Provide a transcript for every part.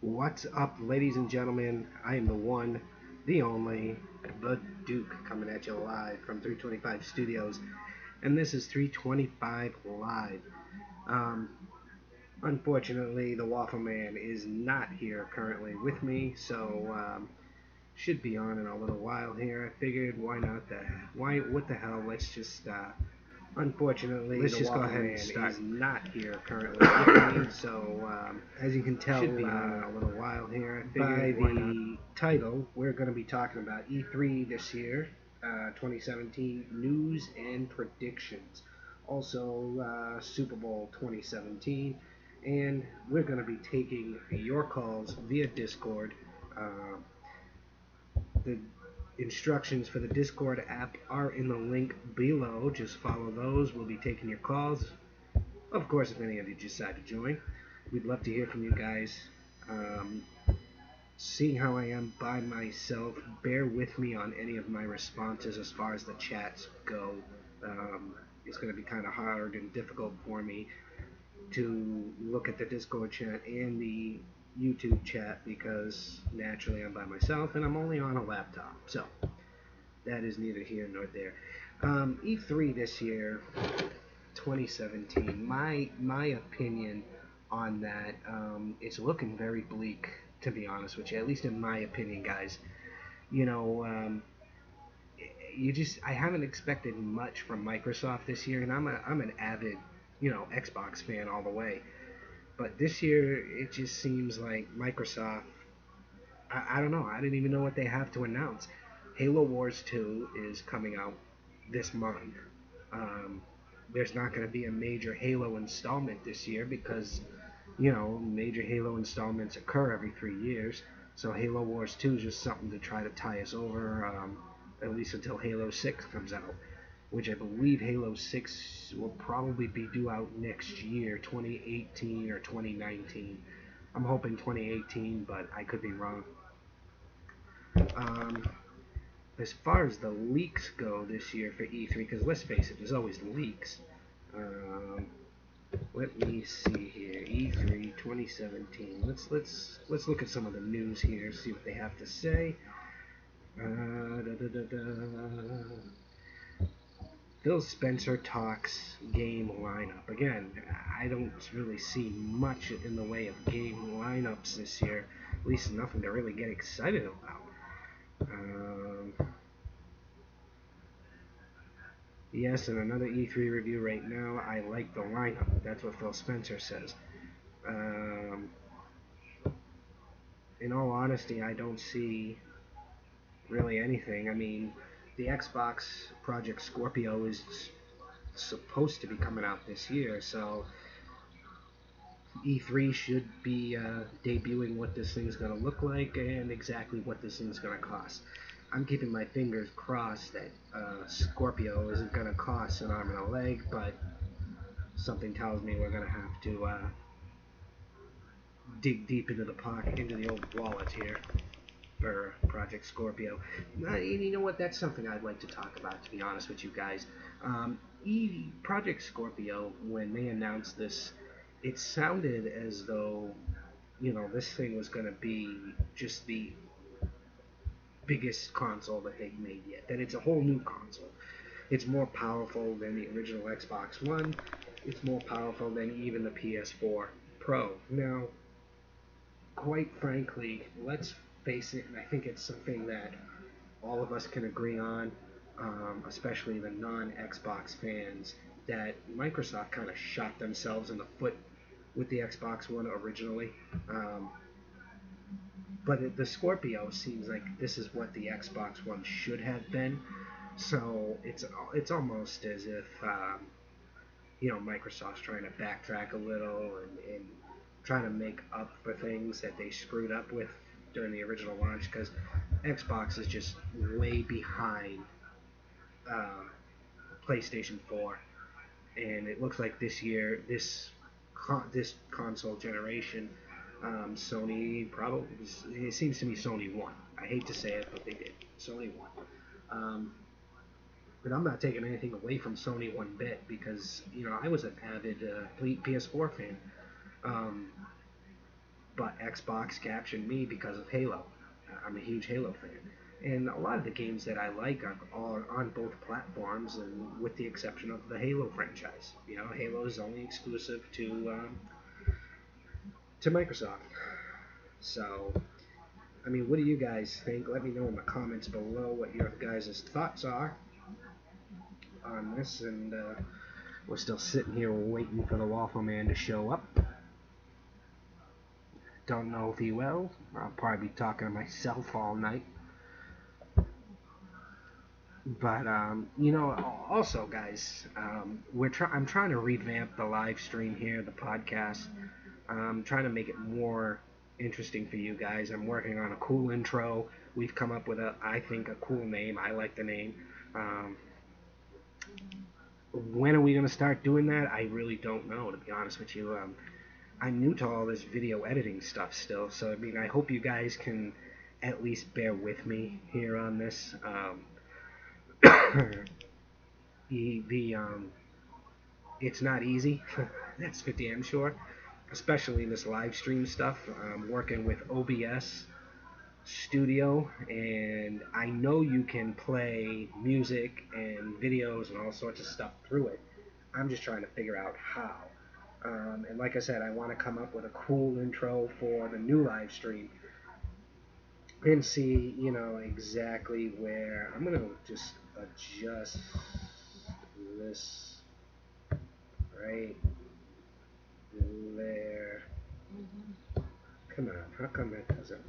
What's up, ladies and gentlemen? I am the one, the only, the Duke, coming at you live from 325 Studios, and this is 325 Live. Um, Unfortunately, the Waffle Man is not here currently with me, so should be on in a little while here. I figured, why not? What the hell? Unfortunately, let's just go ahead and start. Is not here currently with me, so as you can tell, should be on in a little while here. I figured, by the title, we're going to be talking about E3 this year, 2017 news and predictions. Also, Super Bowl 2017, and we're going to be taking your calls via Discord. Uh, the instructions for the Discord app are in the link below. Just follow those. We'll be taking your calls. Of course, if any of you decide to join, we'd love to hear from you guys. Um, Seeing how I am by myself, bear with me on any of my responses as far as the chats go. It's going to be kind of hard and difficult for me to look at the Discord chat and the YouTube chat because naturally I'm by myself and I'm only on a laptop. So that is neither here nor there. E3 this year, 2017. My opinion on that, it's looking very bleak, to be honest with you. At least in my opinion, guys. You know, I haven't expected much from Microsoft this year, and I'm an avid, Xbox fan all the way. But this year, it just seems like Microsoft. I don't know. I didn't even know what they have to announce. Halo Wars 2 is coming out this month. Um, there's not going to be a major Halo installment this year because, major Halo installments occur every 3 years. So Halo Wars 2 is just something to try to tie us over, at least until Halo 6 comes out, which I believe Halo 6 will probably be due out next year, 2018 or 2019. I'm hoping 2018, but I could be wrong. Um, as far as the leaks go this year for E3, because let's face it, there's always leaks. Um, Let me see here. E3 2017. Let's look at some of the news here. See what they have to say. Da, da, da, da. Phil Spencer talks game lineup. Again, I don't really see much in the way of game lineups this year. At least nothing to really get excited about. Yes, and another E3 review right now. I like the lineup. That's what Phil Spencer says. Um, in all honesty, I don't see really anything. I mean, the Xbox Project Scorpio is supposed to be coming out this year, so E3 should be debuting what this thing's going to look like and exactly what this thing's going to cost. I'm keeping my fingers crossed that Scorpio isn't going to cost an arm and a leg, but something tells me we're going to have to dig deep into the old wallet here for Project Scorpio. You know what? That's something I'd like to talk about, to be honest with you guys. Project Scorpio, when they announced this, it sounded as though, this thing was going to be just the biggest console that they've made yet. That it's a whole new console. It's more powerful than the original Xbox One. It's more powerful than even the PS4 Pro. Now, quite frankly, let's face it, and I think it's something that all of us can agree on, especially the non-Xbox fans, that Microsoft kind of shot themselves in the foot with the Xbox One originally. But the Scorpio seems like this is what the Xbox One should have been. So it's almost as if Microsoft's trying to backtrack a little and trying to make up for things that they screwed up with during the original launch, because Xbox is just way behind PlayStation 4, and it looks like this year, this console generation, Sony probably, it seems to me Sony won. I hate to say it, but they did. Sony won. But I'm not taking anything away from Sony one bit because I was an avid PS4 fan. Um, but Xbox captured me because of Halo. I'm a huge Halo fan. And a lot of the games that I like are all on both platforms, and with the exception of the Halo franchise. You know, Halo is only exclusive to Microsoft. So, I mean, what do you guys think? Let me know in the comments below what your guys' thoughts are on this. And we're still sitting here waiting for the Waffle Man to show up. Don't know if he will. I'll probably be talking to myself all night. But you know, also guys, I'm trying to revamp the live stream here, the podcast. I'm trying to make it more interesting for you guys. I'm working on a cool intro. We've come up with I think, a cool name. I like the name. When are we going to start doing that? I really don't know, to be honest with you. I'm new to all this video editing stuff still, so I mean, I hope you guys can at least bear with me here on this. It's not easy. That's for damn sure. Especially this live stream stuff. I'm working with OBS Studio, and I know you can play music and videos and all sorts of stuff through it. I'm just trying to figure out how. And like I said, I want to come up with a cool intro for the new live stream and see, you know, exactly where I'm going to just adjust this right there. Come on, how come that doesn't?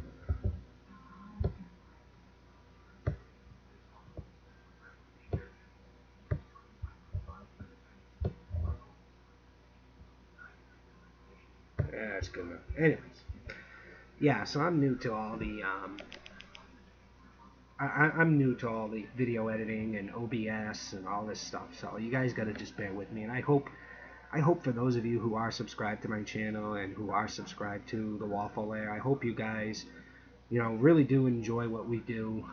That's good enough. Anyways, yeah, so I'm new to all the I'm new to all the video editing and OBS and all this stuff. So you guys gotta just bear with me, and I hope for those of you who are subscribed to my channel and who are subscribed to the Waffle Lair, I hope you guys, you know, really do enjoy what we do.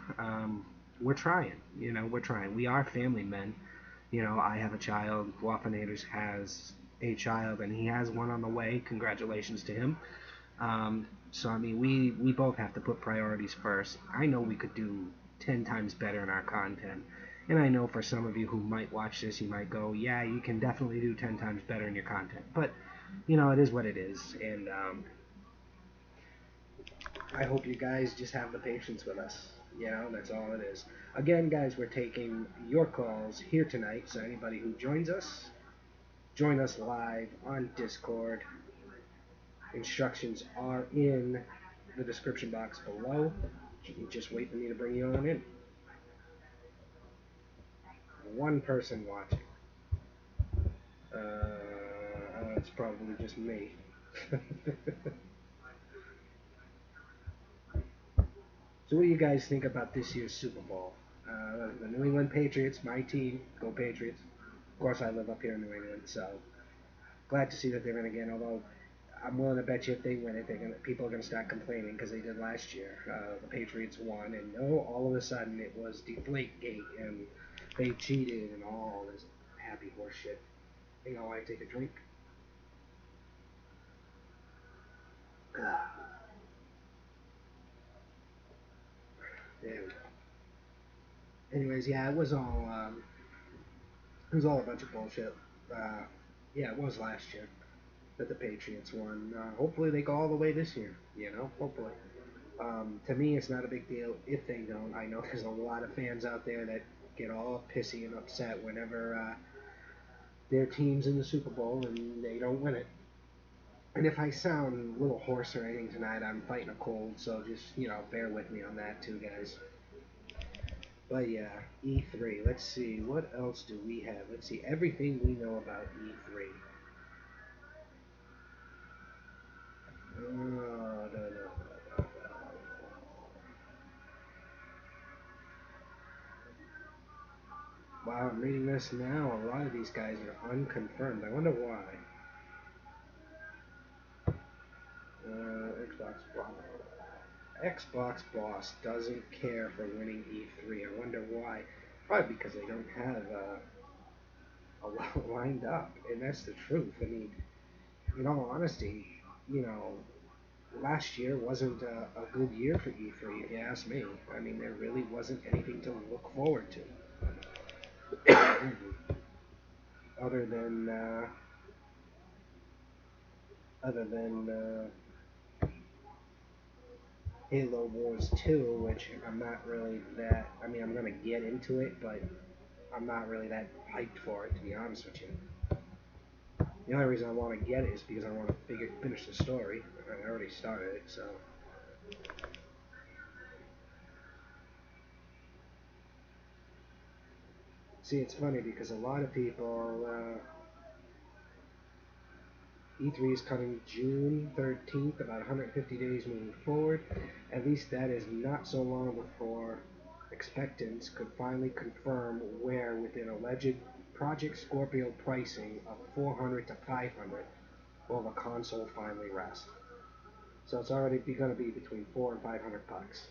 We're trying, you know, we're trying. We are family men. You know, I have a child. Waffenators has a child, and he has one on the way. Congratulations to him. So, I mean, we both have to put priorities first. I know we could do 10 times better in our content. And I know for some of you who might watch this, you might go, yeah, you can definitely do 10 times better in your content. But, you know, it is what it is. And I hope you guys just have the patience with us. You know, that's all it is. Again, guys, we're taking your calls here tonight. So anybody who join us live on Discord. Instructions are in the description box below. You can just wait for me to bring you on in. One person watching. It's probably just me. So what do you guys think about this year's Super Bowl? The New England Patriots, my team, go Patriots. Of course, I live up here in New England, so glad to see that they're going to get, although I'm willing to bet you if they win it, people are going to start complaining because they did last year. The Patriots won, and all of a sudden it was Deflategate, and they cheated, and all this happy horse shit. Hang on while I take a drink. There we go. Anyways, yeah, it was all a bunch of bullshit. Yeah, it was last year that the Patriots won. Hopefully they go all the way this year, you know, hopefully. To me, it's not a big deal if they don't. I know there's a lot of fans out there that get all pissy and upset whenever their team's in the Super Bowl and they don't win it. And if I sound a little hoarse or anything tonight, I'm fighting a cold, so just, you know, bear with me on that too, guys. But yeah, E3. Let's see, what else do we have? Let's see, everything we know about E3. No. Wow, I'm reading this now. A lot of these guys are unconfirmed. I wonder why. Xbox boss doesn't care for winning E3. I wonder why. Probably because they don't have a lot lined up, and that's the truth. I mean, in all honesty, you know, last year wasn't a good year for E3, if you ask me. I mean, there really wasn't anything to look forward to, other than other than Halo Wars 2, which I'm not really that. I mean, I'm gonna get into it, but I'm not really that hyped for it, to be honest with you. The only reason I want to get it is because I want to finish the story. I already started it, so. See, it's funny because a lot of people, E3 is coming June 13th, about 150 days moving forward. At least that is not so long before expectants could finally confirm where within alleged Project Scorpio pricing of 400 to 500 will the console finally rest. So it's already going to be between 4 and 500 bucks.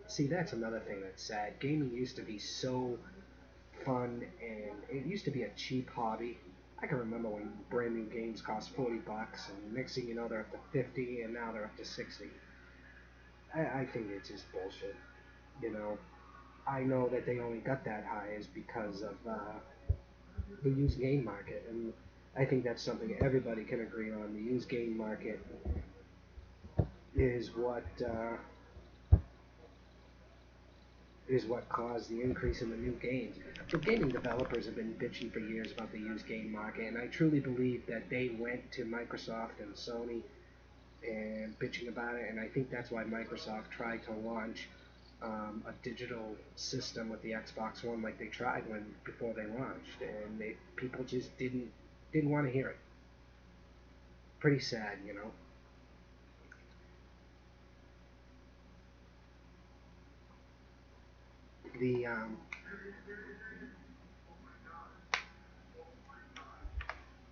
See, that's another thing that's sad. Gaming used to be so fun, and it used to be a cheap hobby. I can remember when brand new games cost 40 bucks, and next thing you know, they're up to 50, and now they're up to 60. I think it's just bullshit. You know, I know that they only got that high is because of the used game market, and I think that's something everybody can agree on. The used game market is what caused the increase in the new games. The gaming developers have been bitching for years about the used game market, and I truly believe that they went to Microsoft and Sony and bitching about it, and I think that's why Microsoft tried to launch a digital system with the Xbox One like they tried before they launched, and people just didn't want to hear it. Pretty sad, you know. The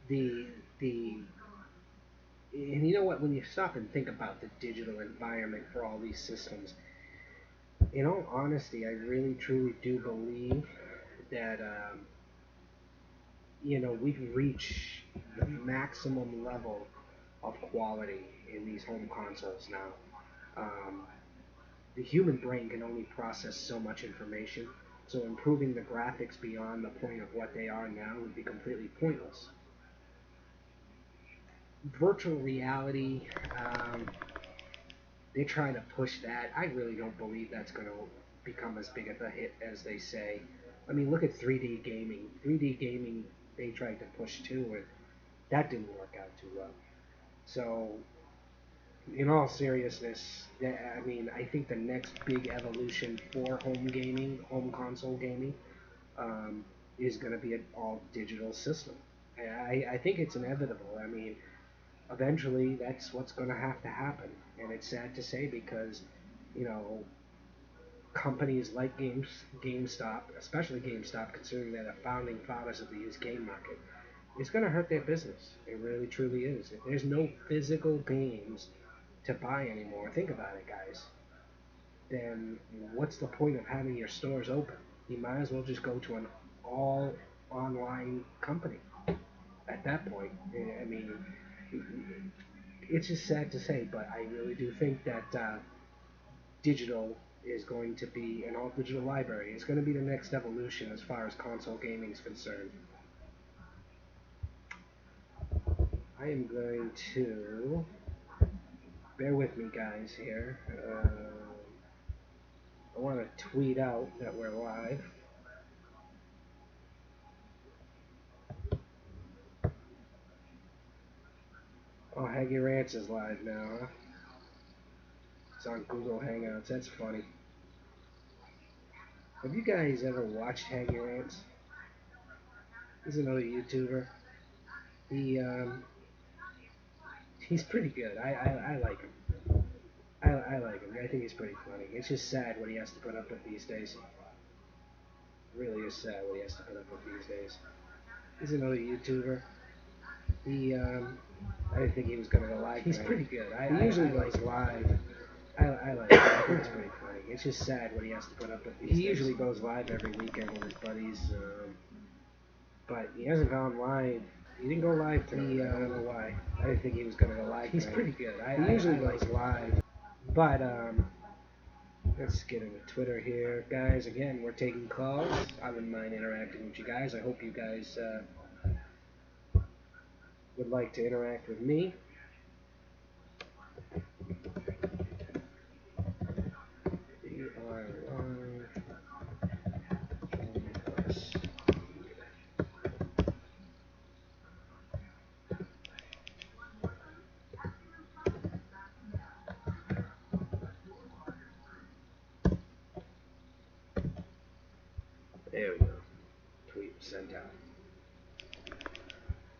the the and you know what, when you stop and think about the digital environment for all these systems, in all honesty, I really truly do believe that we've reached the maximum level of quality in these home consoles now. Um, the human brain can only process so much information, so improving the graphics beyond the point of what they are now would be completely pointless. Virtual reality, they're trying to push that. I really don't believe that's going to become as big of a hit as they say. I mean, look at 3D gaming. 3D gaming, they tried to push too, and that didn't work out too well. So, in all seriousness, I mean, I think the next big evolution for home gaming, home console gaming, is going to be an all digital system. I think it's inevitable. I mean, eventually that's what's going to have to happen, and it's sad to say because, you know, companies like GameStop, especially GameStop, considering they're the founding fathers of the used game market, it's going to hurt their business. It really truly is. If there's no physical games to buy anymore, think about it, guys, then what's the point of having your stores open? You might as well just go to an all online company at that point. I mean, it's just sad to say, but I really do think that digital is going to be an all digital library. It's going to be the next evolution as far as console gaming is concerned. I am going to bear with me, guys. Here, I want to tweet out that we're live. Oh, Haggy Rants is live now, huh? It's on Google Hangouts. That's funny. Have you guys ever watched Haggy Rants? He's another YouTuber. He he's pretty good. I like him. I like him. I think he's pretty funny. It's just sad what he has to put up with these days. It really is sad what he has to put up with these days. He's another YouTuber. He I didn't think he was gonna go live. He's pretty good. He usually goes live. I like him. I think it's pretty funny. It's just sad what he has to put up with these days. He usually goes live every weekend with his buddies, but he hasn't gone live He didn't go live tonight. I don't know why. I didn't think he was going to go live. He's pretty good. He usually goes live. But, let's get into Twitter here. Guys, again, we're taking calls. I wouldn't mind interacting with you guys. I hope you guys would like to interact with me. We are live. There we go. Tweet sent out.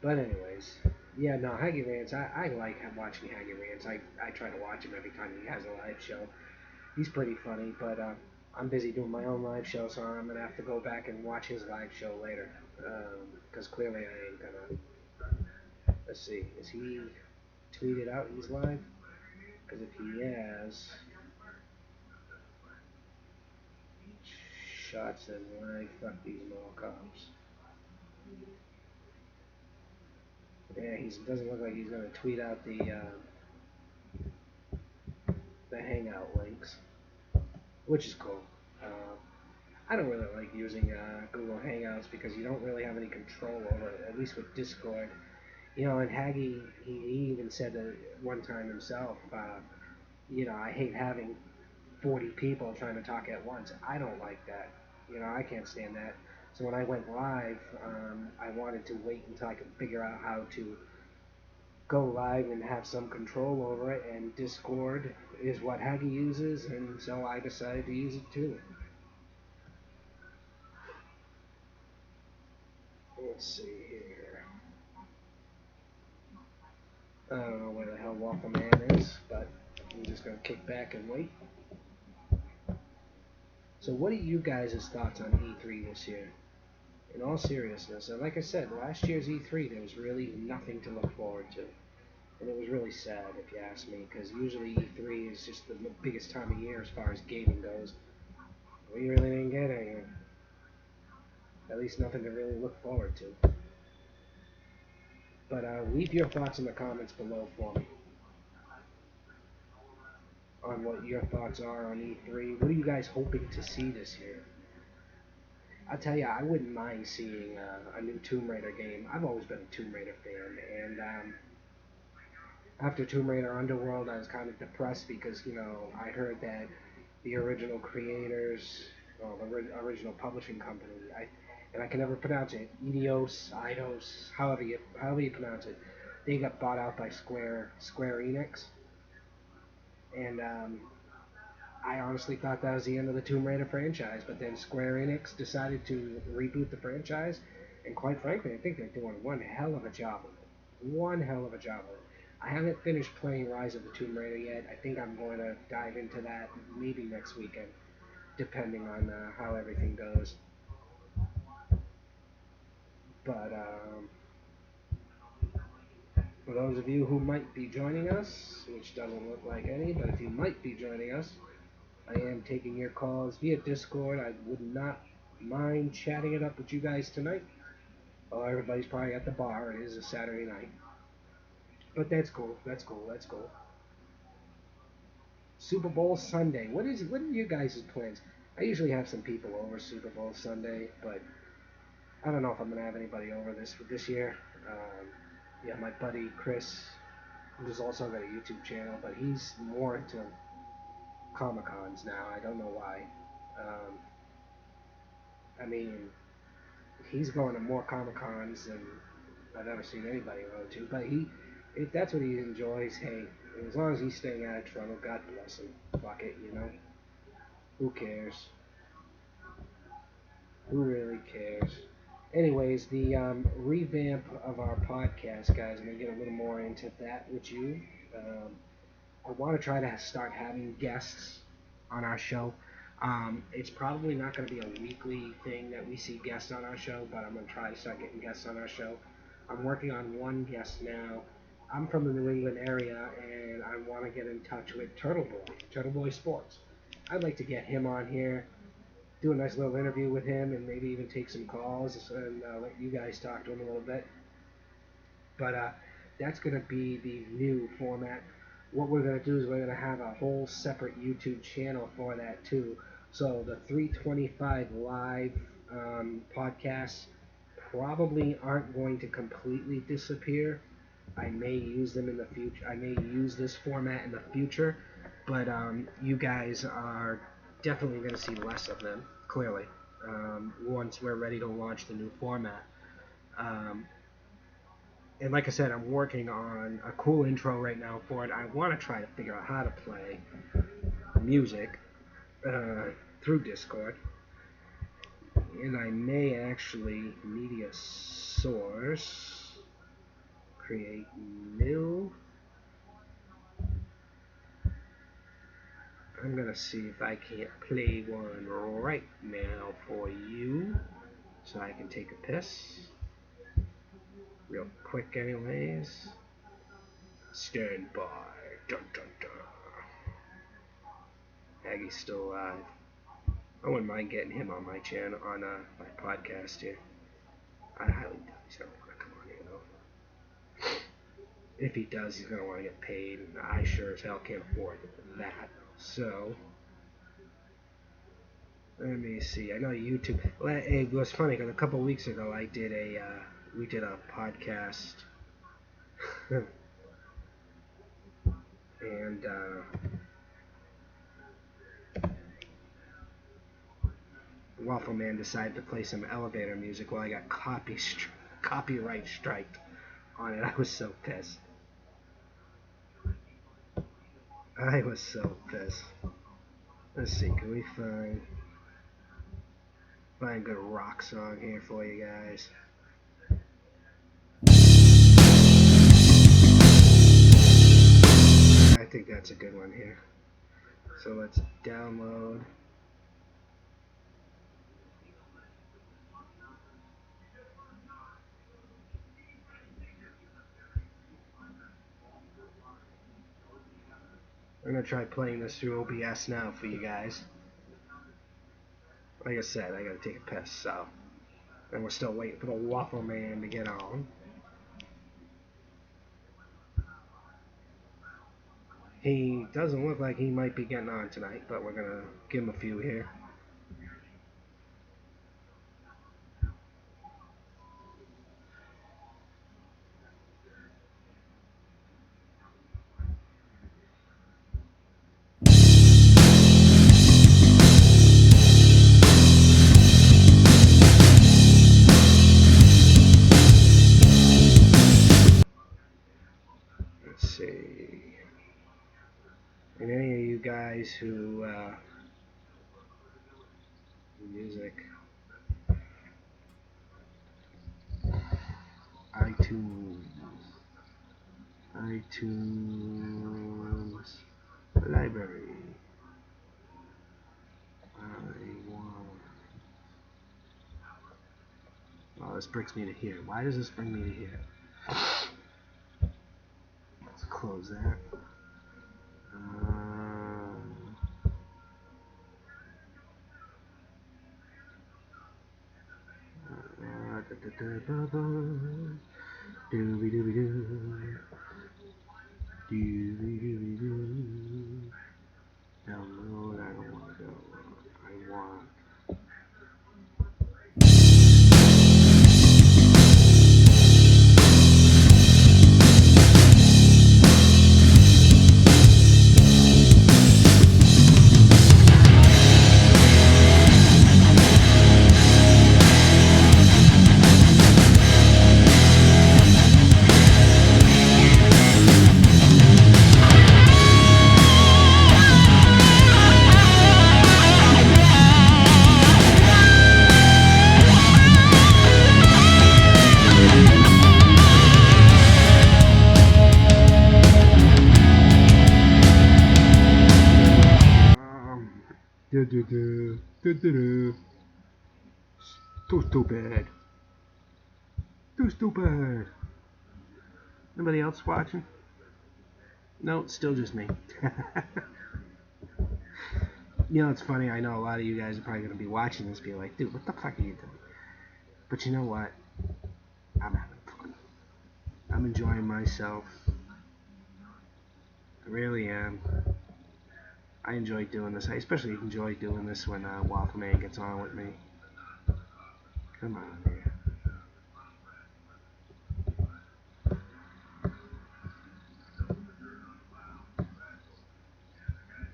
But anyways, yeah, no, Haggy Rants, I like watching Haggy Rants. I try to watch him every time he has a live show. He's pretty funny, but I'm busy doing my own live show, so I'm going to have to go back and watch his live show later. Because clearly I ain't going to... Let's see, is he tweeted out he's live? Because if he has... Shots and live, fuck these mall cops. Yeah, he doesn't look like he's going to tweet out the Hangout links, which is cool. I don't really like using Google Hangouts because you don't really have any control over it, at least with Discord. You know, and Haggy, he even said one time himself, you know, I hate having 40 people trying to talk at once. I don't like that. You know, I can't stand that. So when I went live, I wanted to wait until I could figure out how to go live and have some control over it, and Discord is what Haggy uses, and so I decided to use it too. Let's see here. I don't know where the hell Walker Man is, but I'm just going to kick back and wait. So what are you guys' thoughts on E3 this year? In all seriousness, and like I said, last year's E3, there was really nothing to look forward to. And it was really sad, if you ask me, because usually E3 is just the biggest time of year as far as gaming goes. We really didn't get anything. At least nothing to really look forward to. But leave your thoughts in the comments below for me on what your thoughts are on E3. What are you guys hoping to see this year? I'll tell you, I wouldn't mind seeing a new Tomb Raider game. I've always been a Tomb Raider fan, and after Tomb Raider Underworld, I was kind of depressed because, you know, I heard that the original creators, well, the original publishing company, and I can never pronounce it, Eidos, however you pronounce it, they got bought out by Square Enix, and I honestly thought that was the end of the Tomb Raider franchise, but then Square Enix decided to reboot the franchise, and quite frankly, I think they're doing one hell of a job with it. One hell of a job with it. I haven't finished playing Rise of the Tomb Raider yet. I think I'm going to dive into that maybe next weekend, depending on how everything goes. But for those of you who might be joining us, which doesn't look like any, but if you might be joining us, I am taking your calls via Discord. I would not mind chatting it up with you guys tonight. Well, everybody's probably at the bar. It is a Saturday night. But that's cool. That's cool. That's cool. Super Bowl Sunday. What are you guys' plans? I usually have some people over Super Bowl Sunday, but I don't know if I'm gonna have anybody over this year. Yeah, my buddy Chris, who's also got a YouTube channel, but he's more into Comic Cons now. I don't know why. I mean, he's going to more Comic Cons than I've ever seen anybody go to. But if that's what he enjoys, hey, as long as he's staying out of trouble, God bless him. Fuck it, you know. Who cares? Who really cares? Anyways, the revamp of our podcast, guys, I'm going to get a little more into that with you. I want to try to start having guests on our show. It's probably not going to be a weekly thing that we see guests on our show, but I'm going to try to start getting guests on our show. I'm working on one guest now. I'm from the New England area, and I want to get in touch with Turtle Boy Sports. I'd like to get him on here, do a nice little interview with him, and maybe even take some calls and let you guys talk to him a little bit. But that's going to be the new format. What we're going to do is we're going to have a whole separate YouTube channel for that too. So the 325 live podcasts probably aren't going to completely disappear. I may use them in the future. I may use this format in the future, but you guys are definitely going to see less of them, clearly, once we're ready to launch the new format. And like I said, I'm working on a cool intro right now for it. I want to try to figure out how to play music through Discord. And I may actually media source, create new. I'm going to see if I can't play one right now for you so I can take a piss. Real quick anyways. Stand by. Dun dun dun. Aggie's still alive. I wouldn't mind getting him on my channel, on my podcast here. I highly doubt he's going to want to come on here though. If he does, he's going to want to get paid, and I sure as hell can't afford that. So, let me see. I know YouTube. It was funny because a couple weeks ago we did a podcast, and Waffle Man decided to play some elevator music while I got copyright striked on it. I was so pissed. Let's see, can we find a good rock song here for you guys? I think that's a good one here. So let's download. I'm going to try playing this through OBS now for you guys. Like I said, I got to take a piss, so. And we're still waiting for the Waffle Man to get on. He doesn't look like he might be getting on tonight, but we're going to give him a few here. See, and any of you guys who music, iTunes library. Oh, this brings me to here. Why does this bring me to here? Let's close that. Download. I don't want to download. I want. Too stupid. Anybody else watching? No, it's still just me. You know, it's funny. I know a lot of you guys are probably going to be watching this being like, dude, what the fuck are you doing? But you know what? I'm having fun. I'm enjoying myself. I really am. I enjoy doing this. I especially enjoy doing this when Walkman gets on with me. Come on here.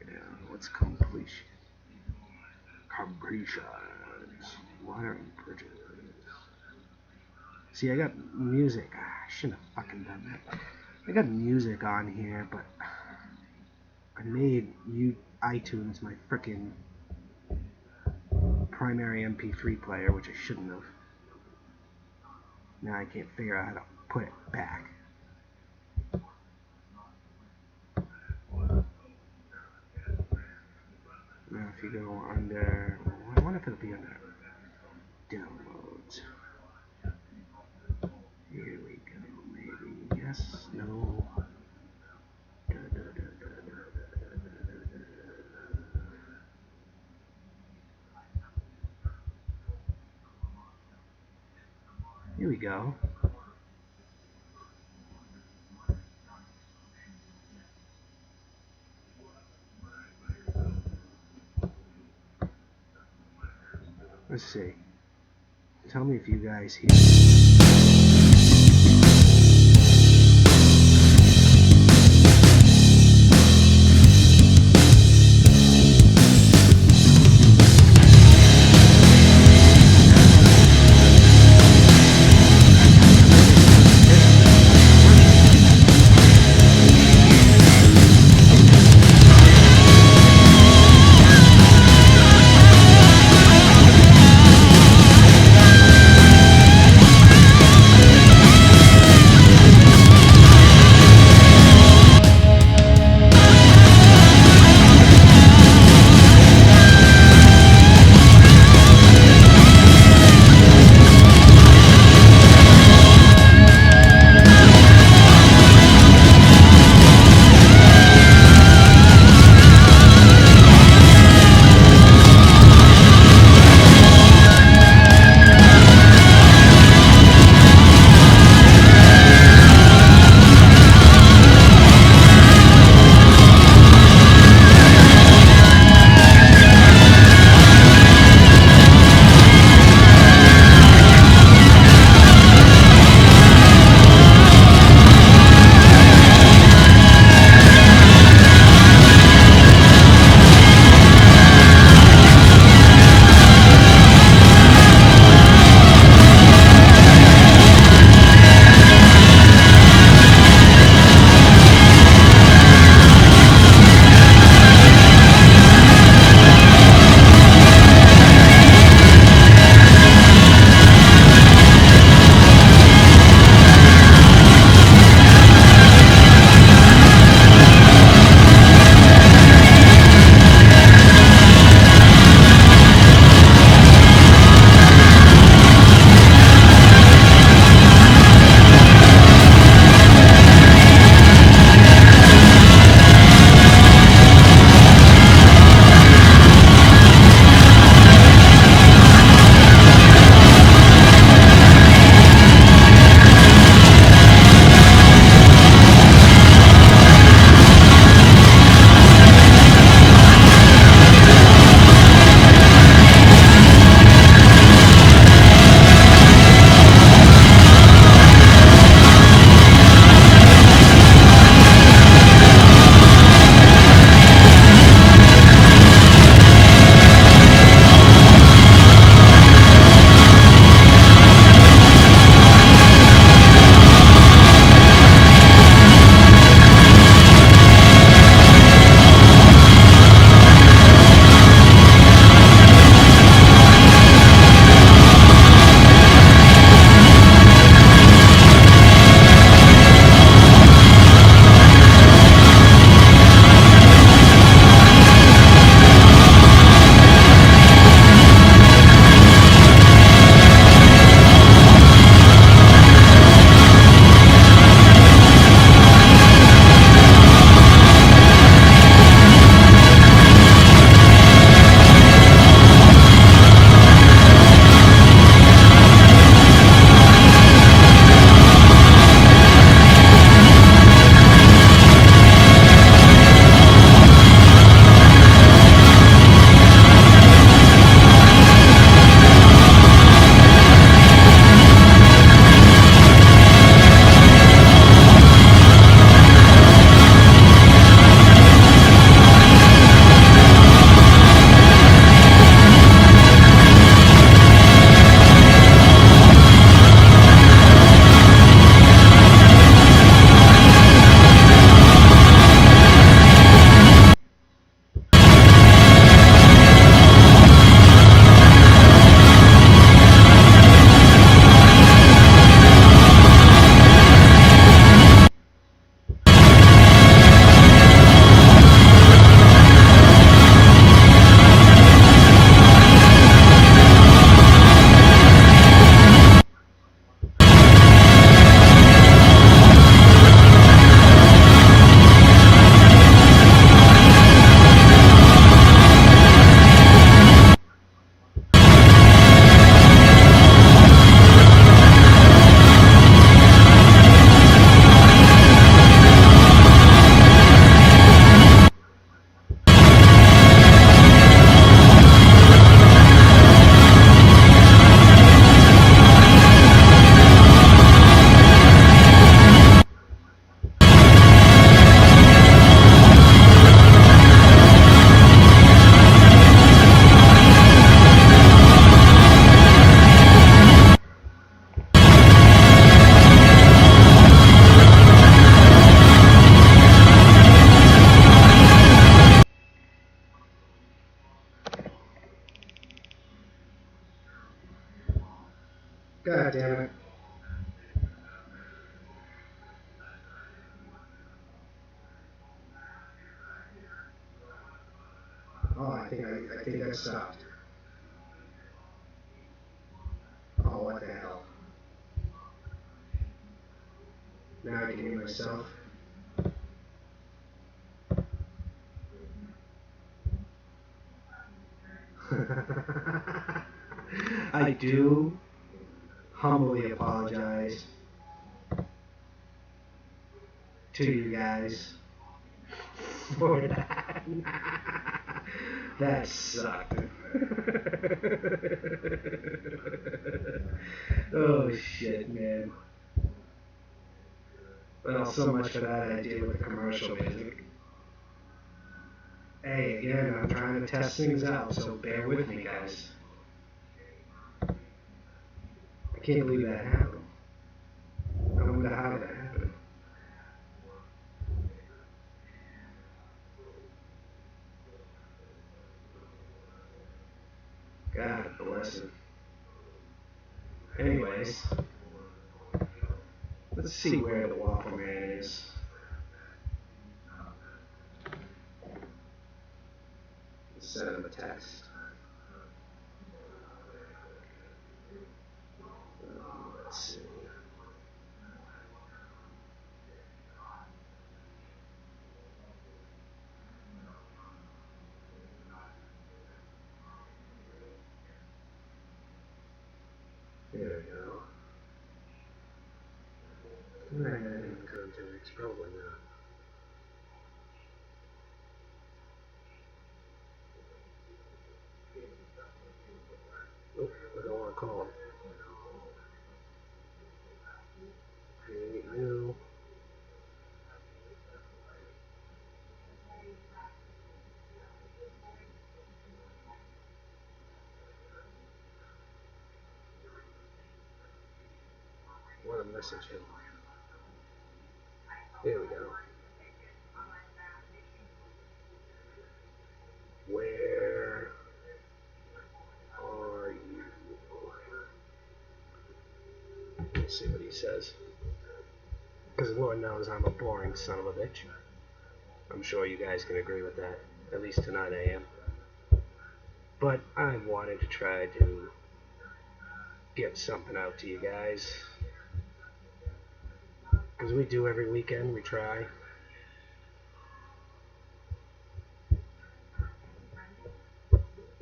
Yeah, what's completion? Completions. Water and bridges. See, I got music. I shouldn't have fucking done that. I got music on here, but I made iTunes my frickin' primary MP3 player, which I shouldn't have. Now I can't figure out how to put it back. Now if you go under, I wonder if it'll be under downloads. Here we go, maybe. Yes, no. Here we go. Let's see. Tell me if you guys hear it. God damn it. Oh, I think I stopped. Oh, what the hell. Now I can hear myself. I do humbly apologize to you guys for that. That sucked. Oh shit, man. Well, so much for that idea with the commercial music. Hey, again, I'm trying to test things out, so bear with me, guys. I can't believe that happened. I wonder how that happened. God bless him. Anyways, let's see where the Waffle Man is. Send him a text. Let's see. There we go. Nah, that didn't come to X, probably not. Nope, I don't want to call him. Create new. I want to message him. There we go. Where are you? Let's see what he says. Because Lord knows I'm a boring son of a bitch. I'm sure you guys can agree with that. At least tonight I am. But I wanted to try to get something out to you guys. Because we do every weekend, we try.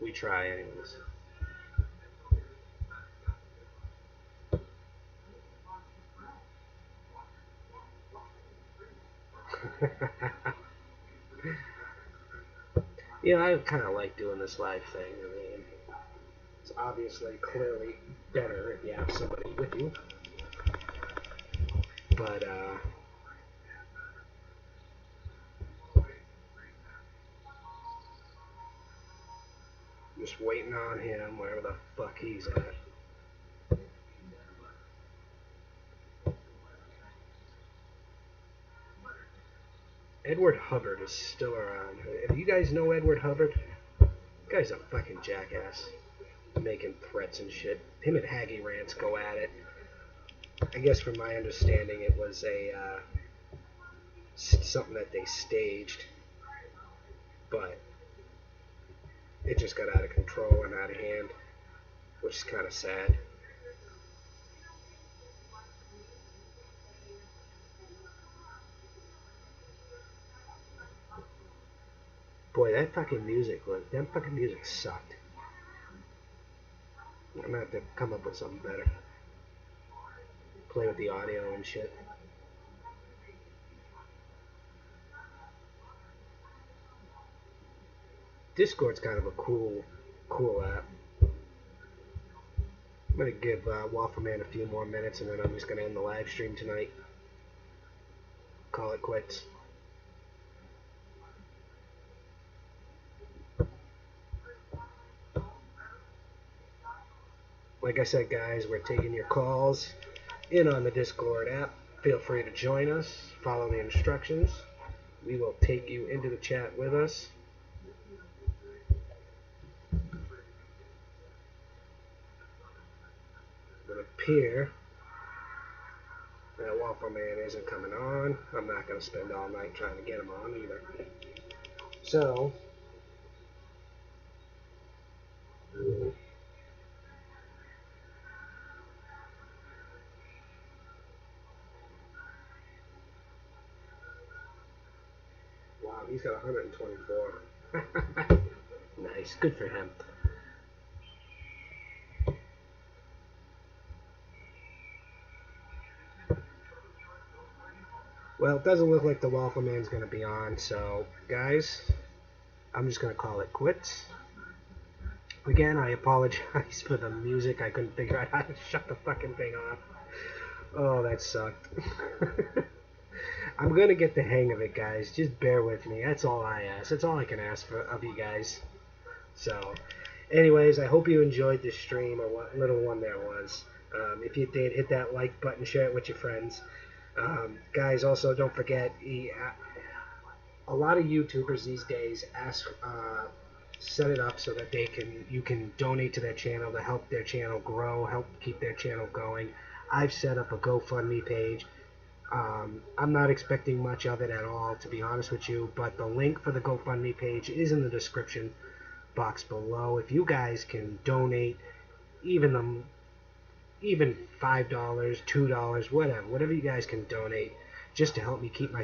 We try anyways. Yeah, I kind of like doing this live thing. I mean, it's obviously clearly better if you have somebody with you. But, just waiting on him, wherever the fuck he's at. Edward Hubbard is still around. Do you guys know Edward Hubbard? The guy's a fucking jackass. Making threats and shit. Him and Haggy Rants go at it. I guess from my understanding it was something that they staged. But it just got out of control and out of hand, which is kind of sad. Boy, that fucking music sucked. I'm gonna have to come up with something better. Play with the audio and shit. Discord's kind of a cool app. I'm gonna give Waffle Man a few more minutes and then I'm just gonna end the live stream tonight. Call it quits. Like I said, guys, we're taking your calls in on the Discord app. Feel free to join us. Follow the instructions. We will take you into the chat with us. I'm going appear that Waffle Man isn't coming on. I'm not going to spend all night trying to get him on either. So, wow, he's got 124. Nice, good for him. Well, it doesn't look like the Waffle Man's going to be on, so guys, I'm just going to call it quits. Again, I apologize for the music. I couldn't figure out how to shut the fucking thing off. Oh, that sucked. I'm going to get the hang of it, guys. Just bear with me. That's all I ask. That's all I can ask of you guys. So, anyways, I hope you enjoyed this stream, or what little one there was. If you did, hit that like button, share it with your friends. Guys, also don't forget, a lot of YouTubers these days set it up so that you can donate to their channel to help their channel grow, help keep their channel going. I've set up a GoFundMe page. I'm not expecting much of it at all, to be honest with you, but the link for the GoFundMe page is in the description box below. If you guys can donate even $5, $2, whatever you guys can donate, just to help me keep my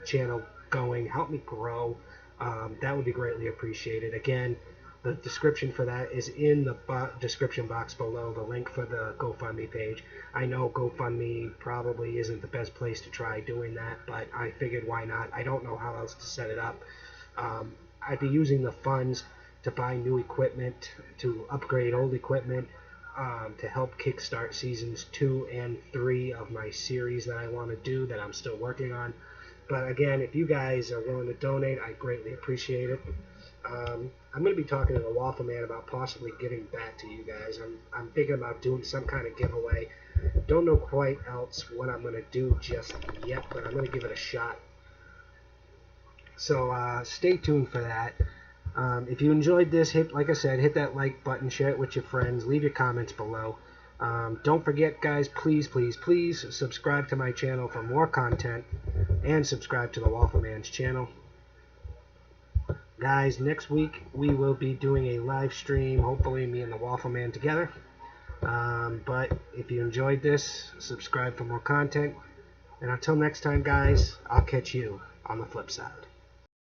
channel going, help me grow, that would be greatly appreciated. Again, the description for that is in the description box below, the link for the GoFundMe page. I know GoFundMe probably isn't the best place to try doing that, but I figured why not. I don't know how else to set it up. I'd be using the funds to buy new equipment, to upgrade old equipment, to help kickstart seasons 2 and 3 of my series that I want to do, that I'm still working on. But again, if you guys are willing to donate, I greatly appreciate it. I'm going to be talking to the Waffle Man about possibly giving back to you guys. I'm thinking about doing some kind of giveaway. Don't know quite else what I'm going to do just yet, but I'm going to give it a shot. So stay tuned for that. If you enjoyed this, like I said, hit that like button, share it with your friends, leave your comments below. Don't forget, guys, please subscribe to my channel for more content, and subscribe to the Waffle Man's channel. Guys, next week we will be doing a live stream, hopefully me and the Waffle Man together. But if you enjoyed this, subscribe for more content. And until next time, guys, I'll catch you on the flip side.